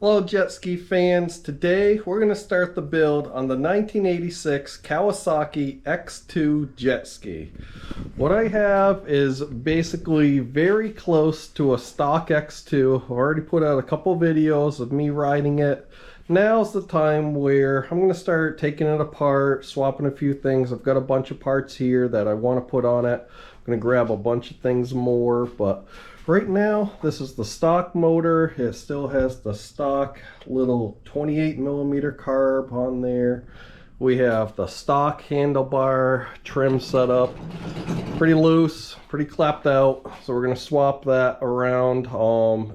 Hello jet ski fans. Today we're going to start the build on the 1986 Kawasaki X2 Jetski. What I have is basically very close to a stock X2. I've already put out a couple videos of me riding it. Now's the time where I'm going to start taking it apart, swapping a few things. I've got a bunch of parts here that I want to put on it. I'm going to grab a bunch of things more, but right now, this is the stock motor. It still has the stock little 28mm carb on there. We have the stock handlebar trim set up. Pretty loose, pretty clapped out. So we're going to swap that around.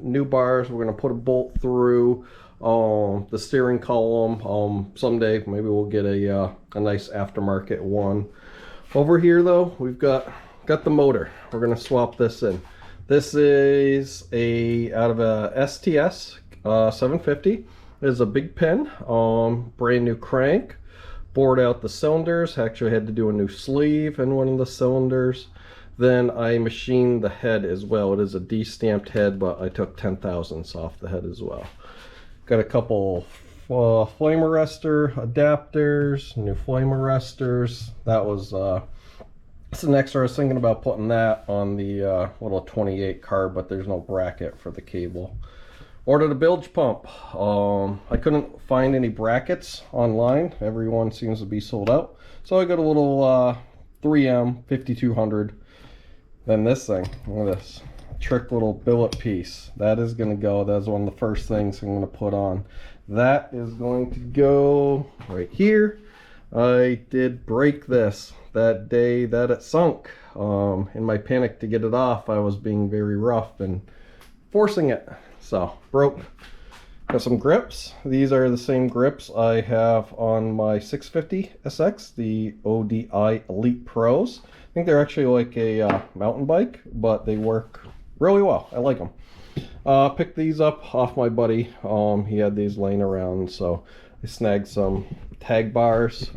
New bars, we're going to put a bolt through the steering column. Someday, maybe we'll get a nice aftermarket one. Over here, though, we've got the motor. We're going to swap this in. This is out of a STS 750. It is a big pin, brand new crank. Bored out the cylinders. Actually had to do a new sleeve in one of the cylinders. Then I machined the head as well. It is a D-stamped head, but I took 10 thousandths off the head as well. Got a couple flame arrestor adapters, new flame arrestors. That was it's an extra. I was thinking about putting that on the little 28 car, but there's no bracket for the cable. Ordered a bilge pump. I couldn't find any brackets online. Everyone seems to be sold out. So I got a little 3M 5200. Then this thing, look at this. Trick little billet piece. That is going to go. That's one of the first things I'm going to put on. That is going to go right here. I did break this that day that it sunk. In my panic to get it off, I was being very rough and forcing it. So, broke. Got some grips. These are the same grips I have on my 650 SX, the ODI Elite Pros. I think they're actually like a mountain bike, but they work really well. I like them. Picked these up off my buddy. He had these laying around, so I snagged some tag bars.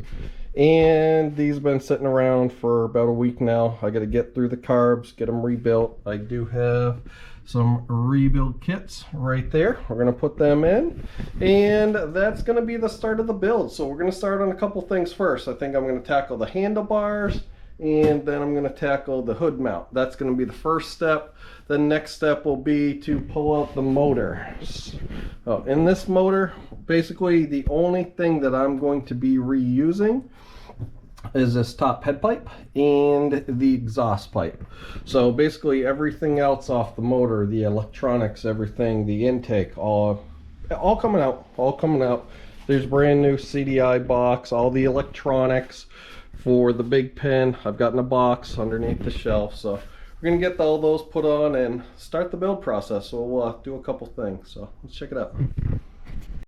And these have been sitting around for about a week now. I got to get through the carbs, get them rebuilt. I do have some rebuild kits right there. We're going to put them in, and that's going to be the start of the build. So we're going to start on a couple things first. I think I'm going to tackle the handlebars, and then I'm going to tackle the hood mount. That's going to be the first step. The next step will be to pull out the motor. In this motor, basically the only thing that I'm going to be reusing is this top head pipe and the exhaust pipe. So basically everything else off the motor, the electronics, everything, the intake, all coming out. There's a brand new CDI box, all the electronics for the big pin I've got in a box underneath the shelf. So we're gonna get all those put on and start the build process. So we'll do a couple things. So let's check it out.